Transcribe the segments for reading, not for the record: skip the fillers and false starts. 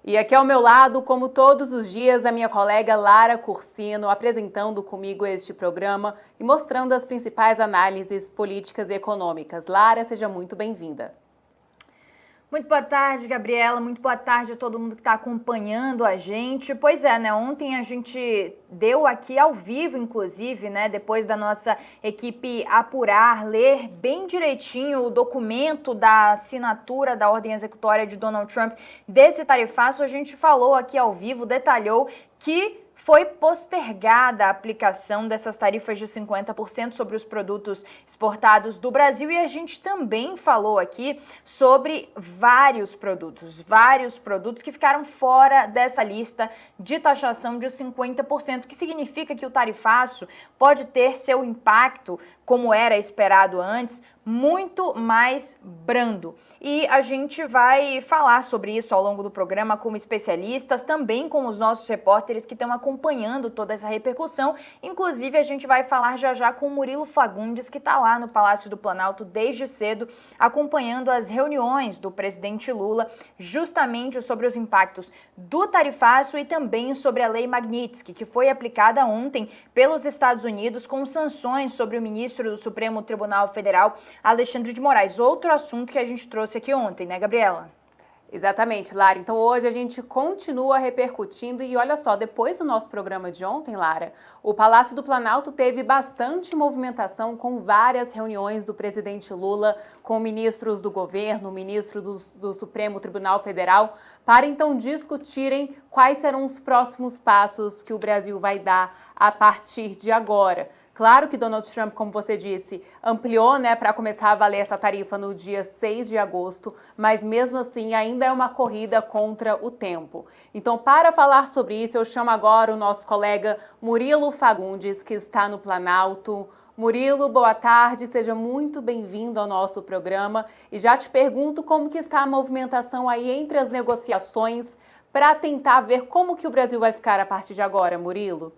E aqui ao meu lado, como todos os dias, a minha colega Lara Cursino, apresentando comigo este programa e mostrando as principais análises políticas e econômicas. Lara, seja muito bem-vinda. Muito boa tarde, Gabriela. Muito boa tarde a todo mundo que está acompanhando a gente. Pois é, né? Ontem a gente deu aqui ao vivo, inclusive, né? Depois da nossa equipe apurar, ler bem direitinho o documento da assinatura da ordem executória de Donald Trump desse tarifaço, a gente falou aqui ao vivo, detalhou que foi postergada a aplicação dessas tarifas de 50% sobre os produtos exportados do Brasil e a gente também falou aqui sobre vários produtos que ficaram fora dessa lista de taxação de 50%, que significa que o tarifaço pode ter seu impacto, como era esperado antes, muito mais brando. E a gente vai falar sobre isso ao longo do programa com especialistas, também com os nossos repórteres que estão acompanhando toda essa repercussão. Inclusive, a gente vai falar já com o Murilo Fagundes, que está lá no Palácio do Planalto desde cedo, acompanhando as reuniões do presidente Lula, justamente sobre os impactos do tarifaço e também sobre a Lei Magnitsky, que foi aplicada ontem pelos Estados Unidos com sanções sobre o ministro do Supremo Tribunal Federal, Alexandre de Moraes. Outro assunto que a gente trouxe aqui ontem, né, Gabriela? Exatamente, Lara. Então hoje a gente continua repercutindo e olha só, depois do nosso programa de ontem, Lara, o Palácio do Planalto teve bastante movimentação com várias reuniões do presidente Lula com ministros do governo, ministro do Supremo Tribunal Federal, para então discutirem quais serão os próximos passos que o Brasil vai dar a partir de agora. Claro que Donald Trump, como você disse, ampliou, né, para começar a valer essa tarifa no dia 6 de agosto, mas mesmo assim ainda é uma corrida contra o tempo. Então, para falar sobre isso, eu chamo agora o nosso colega Murilo Fagundes, que está no Planalto. Murilo, boa tarde, seja muito bem-vindo ao nosso programa e já te pergunto como que está a movimentação aí entre as negociações para tentar ver como que o Brasil vai ficar a partir de agora, Murilo.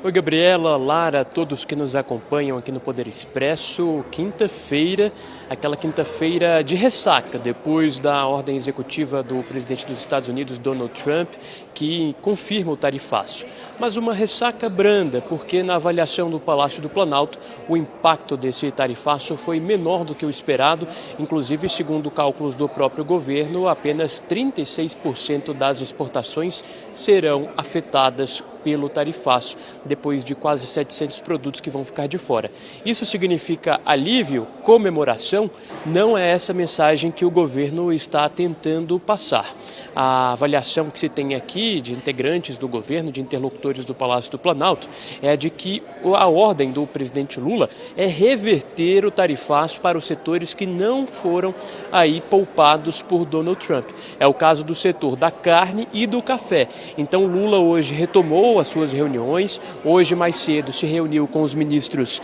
Oi, Gabriela, Lara, todos que nos acompanham aqui no Poder Expresso. Quinta-feira, aquela quinta-feira de ressaca, depois da ordem executiva do presidente dos Estados Unidos, Donald Trump, que confirma o tarifaço. Mas uma ressaca branda, porque na avaliação do Palácio do Planalto, o impacto desse tarifaço foi menor do que o esperado. Inclusive, segundo cálculos do próprio governo, apenas 36% das exportações serão afetadas pelo tarifaço, depois de quase 700 produtos que vão ficar de fora. Isso significa alívio, comemoração? Não é essa mensagem que o governo está tentando passar. A avaliação que se tem aqui de integrantes do governo, de interlocutores do Palácio do Planalto, é a de que a ordem do presidente Lula é reverter o tarifaço para os setores que não foram aí poupados por Donald Trump. É o caso do setor da carne e do café. Então Lula hoje retomou as suas reuniões. Hoje, mais cedo, se reuniu com os ministros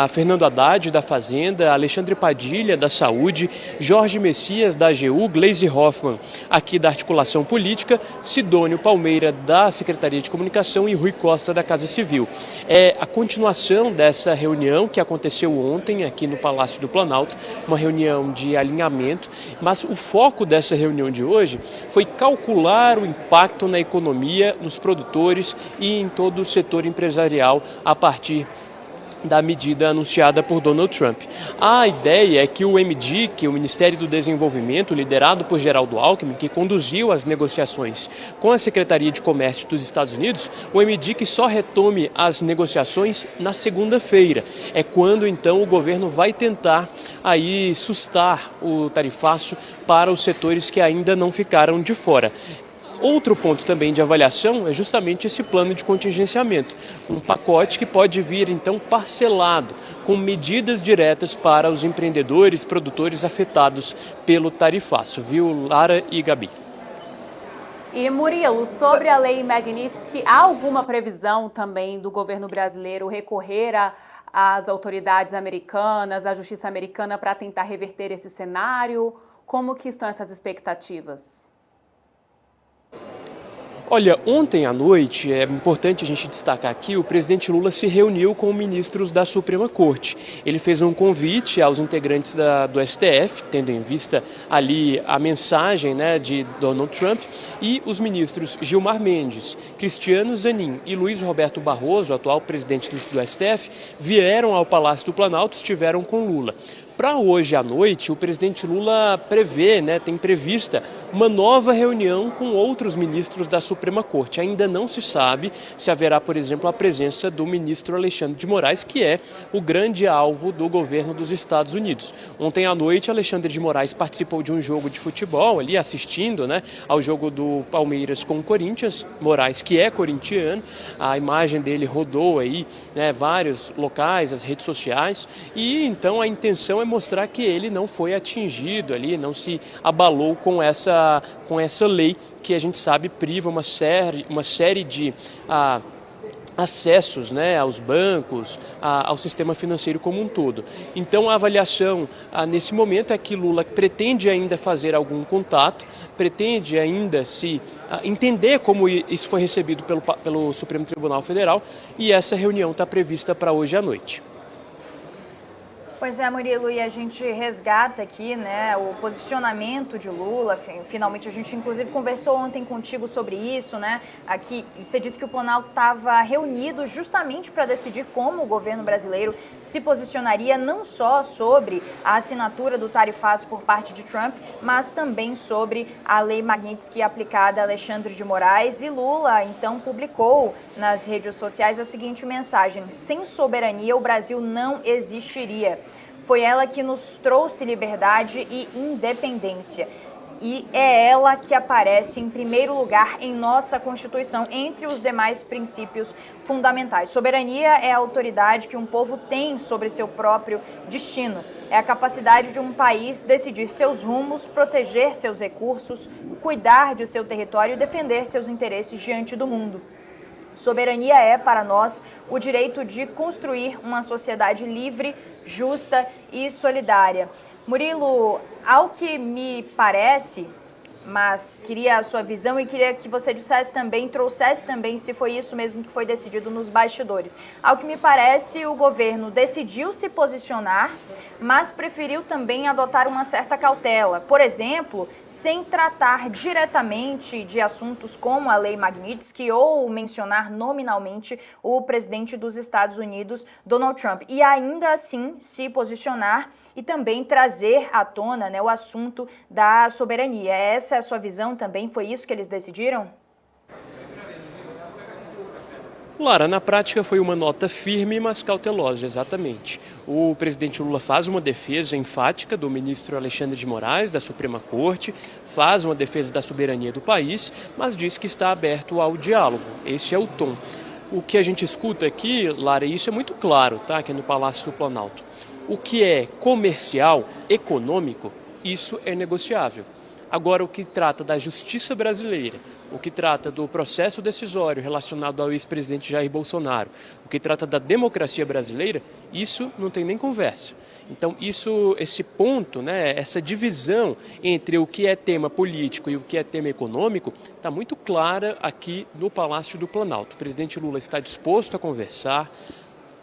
Fernando Haddad, da Fazenda, Alexandre Padilha, da Saúde, Jorge Messias, da AGU, Gleisi Hoffmann, aqui da Articulação Política, Sidônio Palmeira, da Secretaria de Comunicação e Rui Costa, da Casa Civil. É a continuação dessa reunião que aconteceu ontem aqui no Palácio do Planalto, uma reunião de alinhamento, mas o foco dessa reunião de hoje foi calcular o impacto na economia, nos produtores e em todo o setor empresarial a partir da medida anunciada por Donald Trump. A ideia é que o MDIC, o Ministério do Desenvolvimento, liderado por Geraldo Alckmin, que conduziu as negociações com a Secretaria de Comércio dos Estados Unidos, o MDIC só retome as negociações na segunda-feira. É quando, então, o governo vai tentar aí sustar o tarifaço para os setores que ainda não ficaram de fora. Outro ponto também de avaliação é justamente esse plano de contingenciamento, um pacote que pode vir então parcelado, com medidas diretas para os empreendedores, produtores afetados pelo tarifaço, viu, Lara e Gabi? E Murilo, sobre a Lei Magnitsky, há alguma previsão também do governo brasileiro recorrer às autoridades americanas, à justiça americana para tentar reverter esse cenário? Como que estão essas expectativas? Olha, ontem à noite, é importante a gente destacar aqui, o presidente Lula se reuniu com ministros da Suprema Corte. Ele fez um convite aos integrantes do STF, tendo em vista ali a mensagem, né, de Donald Trump, e os ministros Gilmar Mendes, Cristiano Zanin e Luiz Roberto Barroso, atual presidente do STF, vieram ao Palácio do Planalto, estiveram com Lula. Para hoje à noite, o presidente Lula tem prevista uma nova reunião com outros ministros da Suprema Corte. Ainda não se sabe se haverá, por exemplo, a presença do ministro Alexandre de Moraes, que é o grande alvo do governo dos Estados Unidos. Ontem à noite, Alexandre de Moraes participou de um jogo de futebol, ali assistindo, ao jogo do Palmeiras com o Corinthians. Moraes, que é corintiano, a imagem dele rodou aí, vários locais, as redes sociais, e então a intenção é mostrar que ele não foi atingido ali, não se abalou com essa lei que a gente sabe priva uma série de acessos, aos bancos, ao sistema financeiro como um todo. Então a avaliação nesse momento é que Lula pretende ainda fazer algum contato, pretende ainda se entender como isso foi recebido pelo Supremo Tribunal Federal, e essa reunião está prevista para hoje à noite. Pois é, Murilo, e a gente resgata aqui, o posicionamento de Lula. Finalmente, a gente inclusive conversou ontem contigo sobre isso, Aqui você disse que o Planalto estava reunido justamente para decidir como o governo brasileiro se posicionaria não só sobre a assinatura do tarifaço por parte de Trump, mas também sobre a lei Magnitsky aplicada a Alexandre de Moraes. E Lula, então, publicou nas redes sociais a seguinte mensagem: sem soberania, o Brasil não existiria. Foi ela que nos trouxe liberdade e independência. E é ela que aparece em primeiro lugar em nossa Constituição, entre os demais princípios fundamentais. Soberania é a autoridade que um povo tem sobre seu próprio destino. É a capacidade de um país decidir seus rumos, proteger seus recursos, cuidar de seu território e defender seus interesses diante do mundo. Soberania é, para nós, o direito de construir uma sociedade livre, justa e solidária. Murilo, ao que me parece, mas queria a sua visão e queria que você trouxesse também se foi isso mesmo que foi decidido nos bastidores. Ao que me parece, o governo decidiu se posicionar, mas preferiu também adotar uma certa cautela. Por exemplo, sem tratar diretamente de assuntos como a lei Magnitsky ou mencionar nominalmente o presidente dos Estados Unidos, Donald Trump. E ainda assim se posicionar e também trazer à tona o assunto da soberania. Essa é a sua visão também? Foi isso que eles decidiram? Lara, na prática foi uma nota firme, mas cautelosa, exatamente. O presidente Lula faz uma defesa enfática do ministro Alexandre de Moraes, da Suprema Corte, faz uma defesa da soberania do país, mas diz que está aberto ao diálogo. Esse é o tom. O que a gente escuta aqui, Lara, e isso é muito claro, aqui no Palácio do Planalto. O que é comercial, econômico, isso é negociável. Agora, o que trata da justiça brasileira, o que trata do processo decisório relacionado ao ex-presidente Jair Bolsonaro, o que trata da democracia brasileira, isso não tem nem conversa. Então, esse ponto, essa divisão entre o que é tema político e o que é tema econômico, está muito clara aqui no Palácio do Planalto. O presidente Lula está disposto a conversar.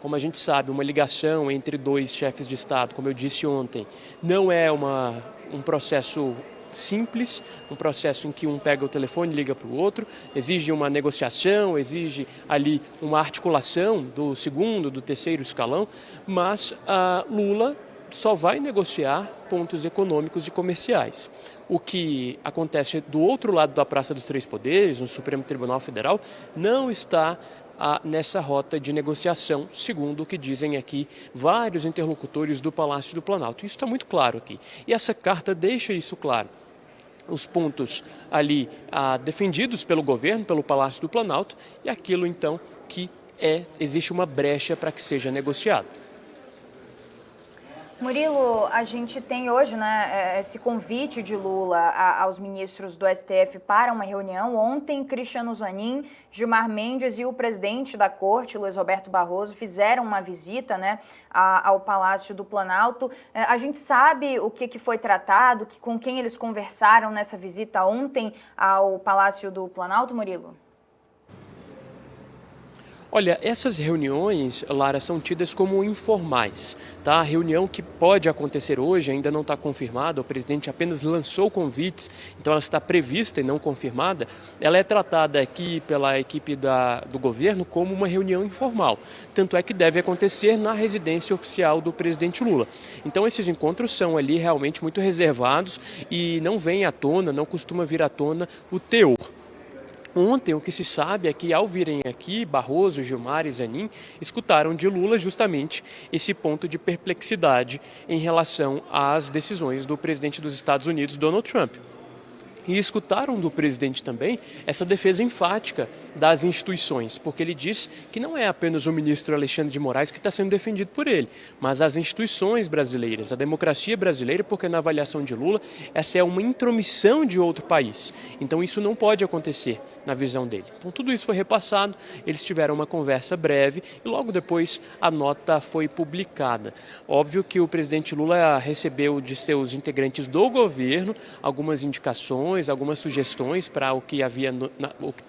Como a gente sabe, uma ligação entre dois chefes de Estado, como eu disse ontem, não é um processo simples, um processo em que um pega o telefone e liga para o outro, exige uma negociação, exige ali uma articulação do segundo, do terceiro escalão, mas Lula só vai negociar pontos econômicos e comerciais. O que acontece do outro lado da Praça dos Três Poderes, no Supremo Tribunal Federal, não está nessa rota de negociação, segundo o que dizem aqui vários interlocutores do Palácio do Planalto. Isso está muito claro aqui. E essa carta deixa isso claro. Os pontos ali defendidos pelo governo, pelo Palácio do Planalto, e aquilo então que existe uma brecha para que seja negociado. Murilo, a gente tem hoje, né, esse convite de Lula aos ministros do STF para uma reunião. Ontem, Cristiano Zanin, Gilmar Mendes e o presidente da Corte, Luiz Roberto Barroso, fizeram uma visita, né, ao Palácio do Planalto. A gente sabe o que foi tratado, com quem eles conversaram nessa visita ontem ao Palácio do Planalto, Murilo? Olha, essas reuniões, Lara, são tidas como informais, tá? A reunião que pode acontecer hoje ainda não está confirmada, o presidente apenas lançou convites, então ela está prevista e não confirmada. Ela é tratada aqui pela equipe do governo como uma reunião informal, tanto é que deve acontecer na residência oficial do presidente Lula. Então esses encontros são ali realmente muito reservados e não vem à tona, não costuma vir à tona o teor. Ontem, o que se sabe é que, ao virem aqui, Barroso, Gilmar e Zanin escutaram de Lula justamente esse ponto de perplexidade em relação às decisões do presidente dos Estados Unidos, Donald Trump. E escutaram do presidente também essa defesa enfática das instituições, porque ele diz que não é apenas o ministro Alexandre de Moraes que está sendo defendido por ele, mas as instituições brasileiras, a democracia brasileira, porque na avaliação de Lula, essa é uma intromissão de outro país. Então isso não pode acontecer na visão dele. Então tudo isso foi repassado, eles tiveram uma conversa breve e logo depois a nota foi publicada. Óbvio que o presidente Lula recebeu de seus integrantes do governo algumas indicações, algumas sugestões para o que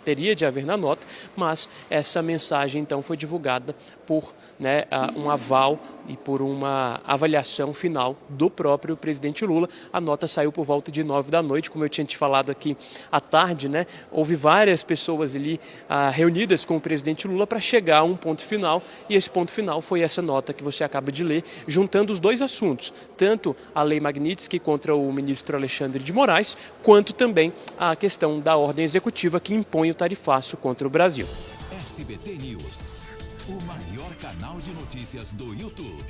teria de haver na nota, mas essa mensagem então foi divulgada por um aval e por uma avaliação final do próprio presidente Lula. A nota saiu por volta de 9 da noite, como eu tinha te falado aqui à tarde, né? Houve várias pessoas ali reunidas com o presidente Lula para chegar a um ponto final, e esse ponto final foi essa nota que você acaba de ler, juntando os dois assuntos, tanto a lei Magnitsky contra o ministro Alexandre de Moraes, quanto também a questão da ordem executiva que impõe o tarifaço contra o Brasil. SBT News, o maior canal de notícias do YouTube.